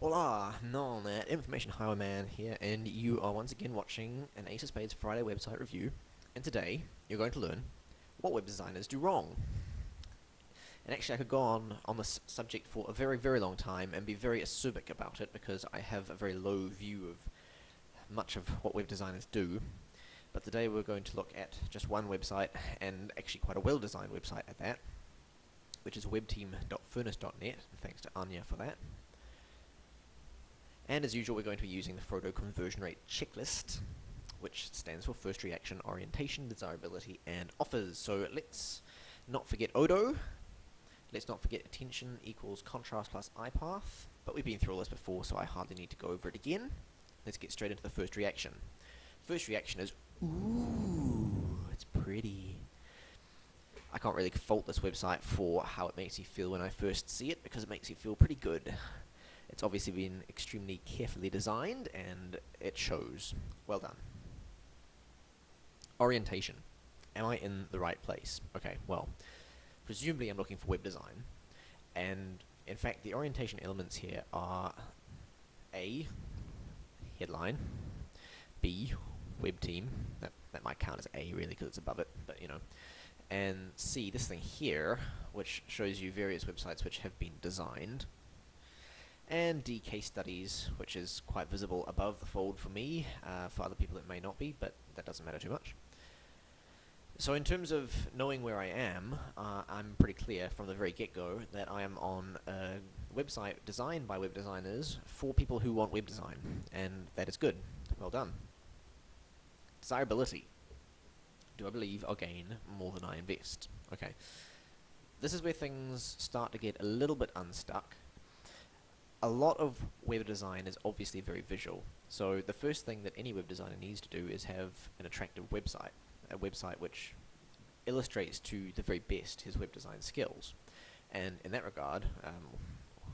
Hola, Noel, Information Highwayman here, and you are once again watching an Ace of Spades Friday website review. And today, you're going to learn what web designers do wrong. And actually, I could go on this subject for a very, very long time and be very acerbic about it because I have a very low view of much of what web designers do. But today, we're going to look at just one website, and actually quite a well-designed website at that, which is webteam.furnace.net. And thanks to Anya for that. And as usual, we're going to be using the Frodo conversion rate checklist, which stands for first reaction, orientation, desirability, and offers. So let's not forget Odo. Let's not forget attention equals contrast plus eye path. But we've been through all this before, so I hardly need to go over it again. Let's get straight into the first reaction. First reaction is, ooh, it's pretty. I can't really fault this website for how it makes me feel when I first see it, because it makes me feel pretty good. It's obviously been extremely carefully designed, and it shows. Well done. Orientation. Am I in the right place? Okay, well, presumably I'm looking for web design, and in fact the orientation elements here are A, headline, B, web team. That might count as A really because it's above it, but you know. And C, this thing here, which shows you various websites which have been designed. And D, case studies, which is quite visible above the fold for me. For other people it may not be, but that doesn't matter too much. So in terms of knowing where I am, I'm pretty clear from the very get-go that I am on a website designed by web designers for people who want web design, and that is good. Well done. Desirability. Do I believe I'll gain more than I invest? Okay. This is where things start to get a little bit unstuck. A lot of web design is obviously very visual, so the first thing that any web designer needs to do is have an attractive website, a website which illustrates to the very best his web design skills. And in that regard,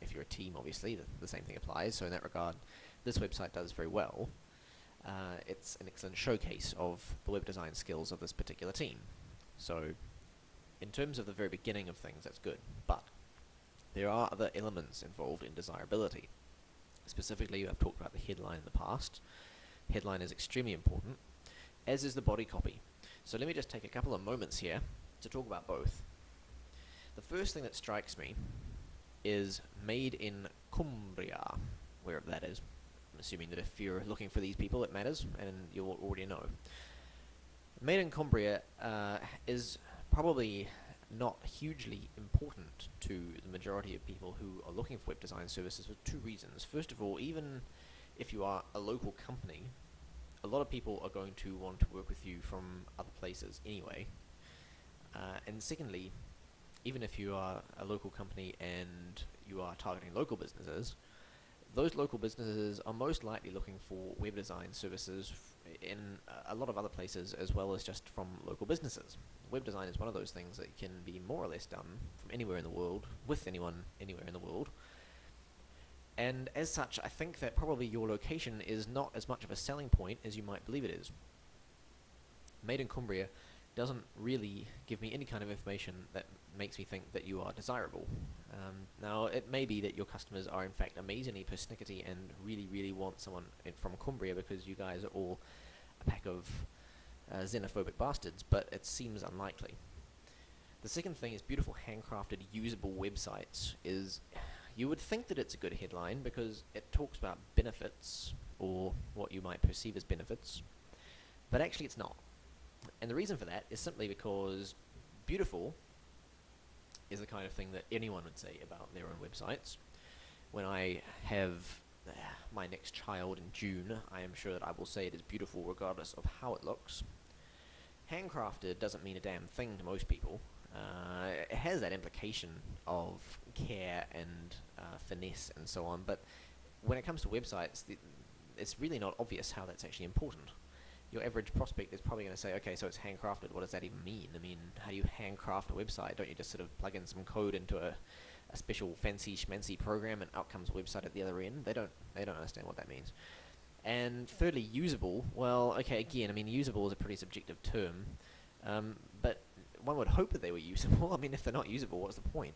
if you're a team, obviously, the same thing applies, so in that regard, this website does very well. It's an excellent showcase of the web design skills of this particular team. So, in terms of the very beginning of things, that's good, but there are other elements involved in desirability. Specifically, I've talked about the headline in the past. Headline is extremely important, as is the body copy. So let me just take a couple of moments here to talk about both. The first thing that strikes me is made in Cumbria, wherever that is. I'm assuming that if you're looking for these people, it matters, and you'll already know. Made in Cumbria is probably not hugely important to the majority of people who are looking for web design services for two reasons. First of all, even if you are a local company, a lot of people are going to want to work with you from other places anyway. And secondly, even if you are a local company and you are targeting local businesses, those local businesses are most likely looking for web design services in a lot of other places as well as just from local businesses. Web design is one of those things that can be more or less done from anywhere in the world, with anyone anywhere in the world. And as such, I think that probably your location is not as much of a selling point as you might believe it is. Made in Cumbria doesn't really give me any kind of information that makes me think that you are desirable. Now, it may be that your customers are in fact amazingly persnickety and really, really want someone from Cumbria because you guys are all a pack of xenophobic bastards, but it seems unlikely. The second thing is beautiful handcrafted usable websites. You would think that it's a good headline because it talks about benefits, or what you might perceive as benefits, but actually it's not. And the reason for that is simply because beautiful is the kind of thing that anyone would say about their own websites. When I have my next child in June, I am sure that I will say it is beautiful regardless of how it looks. Handcrafted doesn't mean a damn thing to most people. It has that implication of care and finesse and so on, but when it comes to websites, it's really not obvious how that's actually important. Your average prospect is probably going to say, okay, so it's handcrafted. What does that even mean? I mean, how do you handcraft a website? Don't you just sort of plug in some code into a special fancy schmancy program and out comes a website at the other end? They don't understand what that means. And thirdly, usable. Well, okay, again, I mean, usable is a pretty subjective term, but one would hope that they were usable. I mean, if they're not usable, what's the point?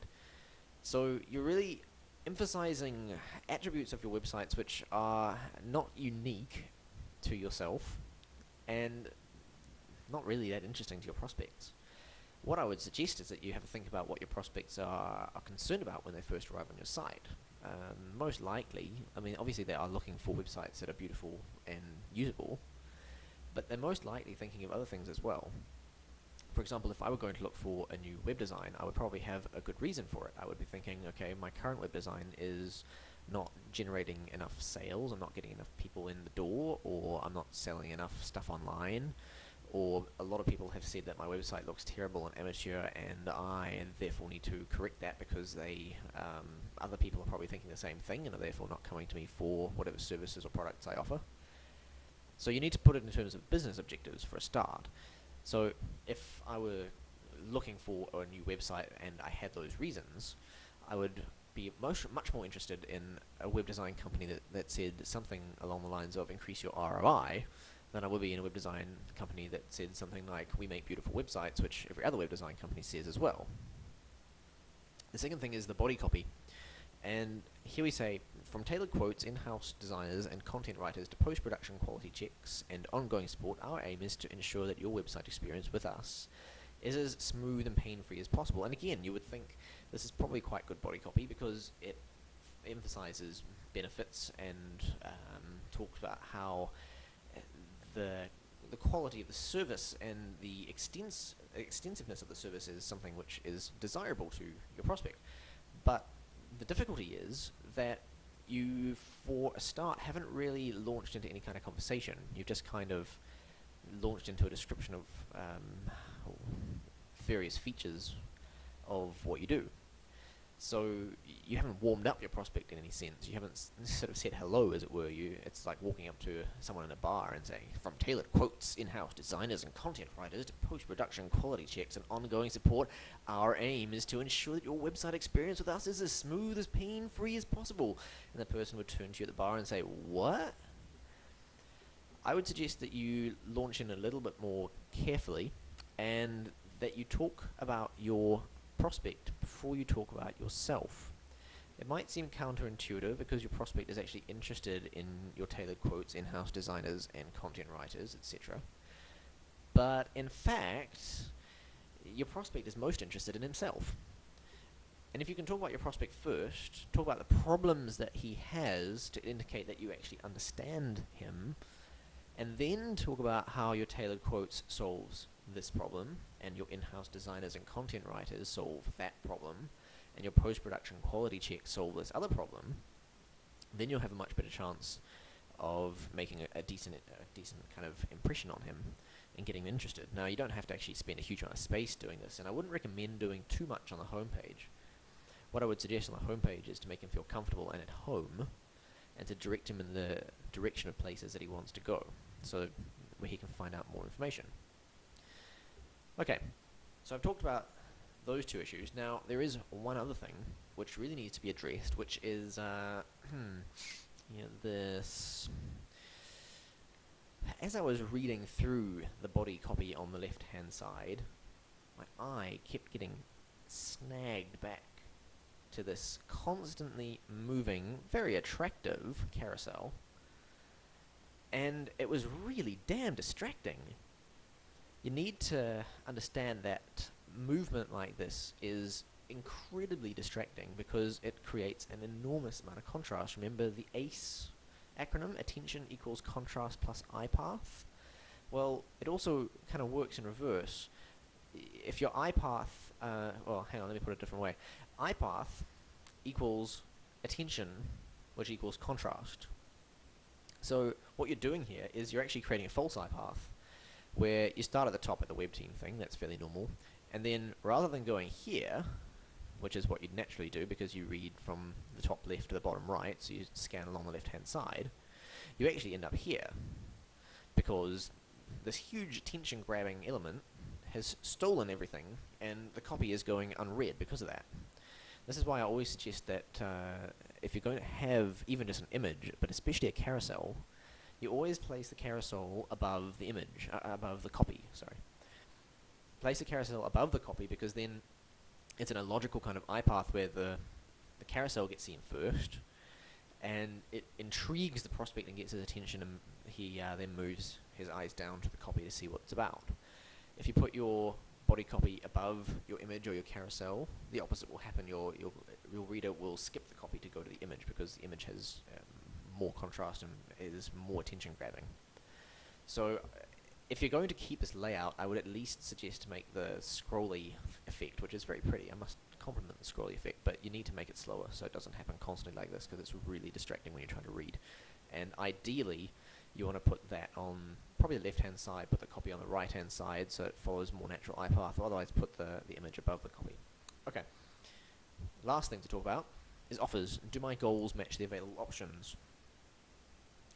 So you're really emphasizing attributes of your websites which are not unique to yourself and not really that interesting to your prospects. What I would suggest is that you have a think about what your prospects are concerned about when they first arrive on your site. Most likely, I mean, obviously they are looking for websites that are beautiful and usable, but they're most likely thinking of other things as well. For example, if I were going to look for a new web design, I would probably have a good reason for it. I would be thinking, okay, my current web design is not generating enough sales, I'm not getting enough people in the door, or I'm not selling enough stuff online, or a lot of people have said that my website looks terrible and amateur, and I therefore need to correct that because other people are probably thinking the same thing and are therefore not coming to me for whatever services or products I offer. So you need to put it in terms of business objectives for a start. So if I were looking for a new website and I had those reasons, I would be much more interested in a web design company that said something along the lines of increase your ROI than I would be in a web design company that said something like we make beautiful websites, which every other web design company says as well. The second thing is the body copy. And here we say, from tailored quotes, in-house designers and content writers to post-production quality checks and ongoing support, our aim is to ensure that your website experience with us is as smooth and pain-free as possible. And again, you would think this is probably quite good body copy because it emphasizes benefits and talks about how the quality of the service and the extensiveness of the service is something which is desirable to your prospect. But the difficulty is that you, for a start, haven't really launched into any kind of conversation. You've just kind of launched into a description of various features of what you do. So you haven't warmed up your prospect in any sense. You haven't sort of said hello, as it were. It's like walking up to someone in a bar and saying, from tailored quotes, in-house designers and content writers to post-production quality checks and ongoing support, our aim is to ensure that your website experience with us is as smooth, as pain-free as possible. And the person would turn to you at the bar and say, what? I would suggest that you launch in a little bit more carefully and that you talk about your prospect before you talk about yourself. It might seem counterintuitive because your prospect is actually interested in your tailored quotes, in-house designers and content writers, etc. But in fact, your prospect is most interested in himself. And if you can talk about your prospect first, talk about the problems that he has to indicate that you actually understand him, and then talk about how your tailored quotes solves this problem, and your in-house designers and content writers solve that problem, and your post-production quality checks solve this other problem, then you'll have a much better chance of making a decent kind of impression on him and getting him interested. Now, you don't have to actually spend a huge amount of space doing this, and I wouldn't recommend doing too much on the homepage. What I would suggest on the homepage is to make him feel comfortable and at home, and to direct him in the direction of places that he wants to go, so where he can find out more information. Okay, so I've talked about those two issues. Now, there is one other thing which really needs to be addressed, which is this. As I was reading through the body copy on the left-hand side, my eye kept getting snagged back to this constantly moving, very attractive carousel, and it was really damn distracting. You need to understand that movement like this is incredibly distracting because it creates an enormous amount of contrast. Remember the ACE acronym, attention equals contrast plus eye path? Well, it also kind of works in reverse. If your eye path, well, hang on, let me put it a different way. Eye path equals attention, which equals contrast. So what you're doing here is you're actually creating a false eye path, where you start at the top at the web team thing, that's fairly normal, and then rather than going here, which is what you'd naturally do because you read from the top left to the bottom right, so you scan along the left-hand side, you actually end up here, because this huge attention-grabbing element has stolen everything, and the copy is going unread because of that. This is why I always suggest that if you're going to have even just an image, but especially a carousel, you always place the carousel above the image, above the copy, sorry. Place the carousel above the copy because then it's in a logical kind of eye path where the carousel gets seen first, and it intrigues the prospect and gets his attention, and he then moves his eyes down to the copy to see what it's about. If you put your body copy above your image or your carousel, the opposite will happen. Your reader will skip the copy to go to the image because the image has more contrast and is more attention grabbing. So if you're going to keep this layout, I would at least suggest to make the scrolly effect, which is very pretty. I must compliment the scrolly effect, but you need to make it slower so it doesn't happen constantly like this, because it's really distracting when you're trying to read. And ideally, you want to put that on probably the left-hand side, put the copy on the right-hand side so it follows more natural eye path, otherwise put the image above the copy. Okay. Last thing to talk about is offers. Do my goals match the available options?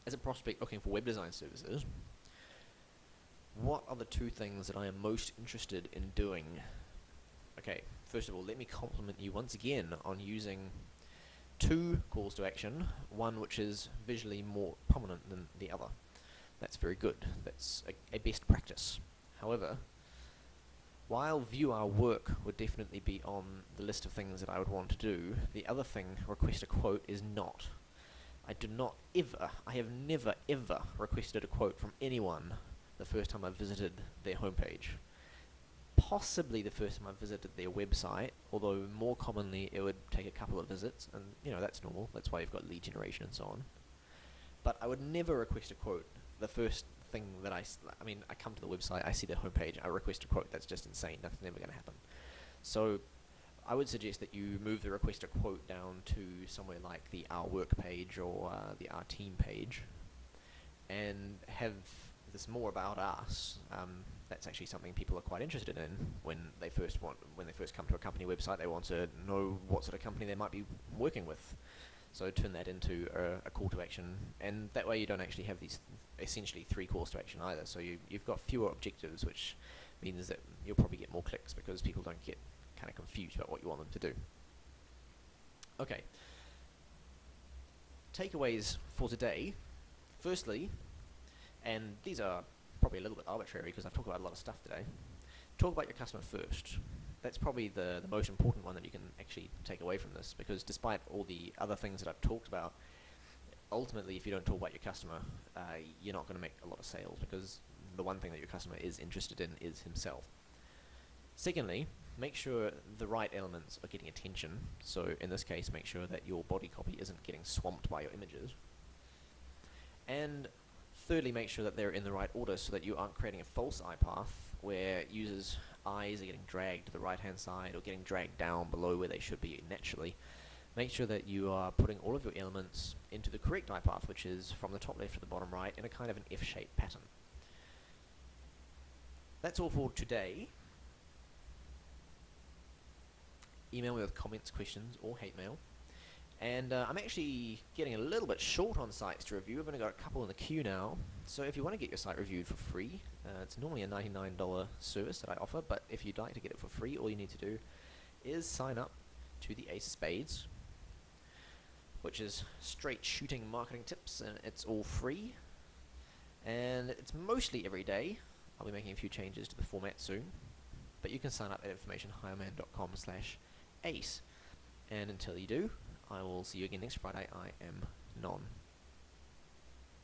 As a prospect looking for web design services, what are the two things that I am most interested in doing? Okay, first of all, let me compliment you once again on using two calls to action, one which is visually more prominent than the other. That's very good. That's a best practice. However, while view our work would definitely be on the list of things that I would want to do, the other thing, request a quote, is not. I have never ever requested a quote from anyone the first time I visited their homepage. Possibly the first time I visited their website, although more commonly it would take a couple of visits, and that's normal. That's why you've got lead generation and so on. But I would never request a quote the first thing that I come to the website, I see their homepage, I request a quote. That's just insane. That's never going to happen. So I would suggest that you move the request a quote down to somewhere like the Our Work page or the Our Team page, and have this more about us. That's actually something people are quite interested in when they first come to a company website. They want to know what sort of company they might be working with. So turn that into a call to action, and that way you don't actually have these essentially three calls to action either. So you've got fewer objectives, which means that you'll probably get more clicks because people don't get kind of confused about what you want them to do. Okay. Takeaways for today. Firstly, and these are probably a little bit arbitrary because I've talked about a lot of stuff today, talk about your customer first. That's probably the most important one that you can actually take away from this, because despite all the other things that I've talked about, ultimately if you don't talk about your customer, you're not going to make a lot of sales, because the one thing that your customer is interested in is himself. Secondly, make sure the right elements are getting attention. So in this case, make sure that your body copy isn't getting swamped by your images. And thirdly, make sure that they're in the right order so that you aren't creating a false eye path where users' eyes are getting dragged to the right-hand side or getting dragged down below where they should be naturally. Make sure that you are putting all of your elements into the correct eye path, which is from the top left to the bottom right in a kind of an F-shaped pattern. That's all for today. Email me with comments, questions, or hate mail. And I'm actually getting a little bit short on sites to review. I've only got a couple in the queue now. So if you want to get your site reviewed for free, it's normally a $99 service that I offer, but if you'd like to get it for free, all you need to do is sign up to the Ace of Spades, which is straight shooting marketing tips, and it's all free. And it's mostly every day. I'll be making a few changes to the format soon, but you can sign up at informationhireman.com/ace. And until you do, I will see you again next Friday. I am Non.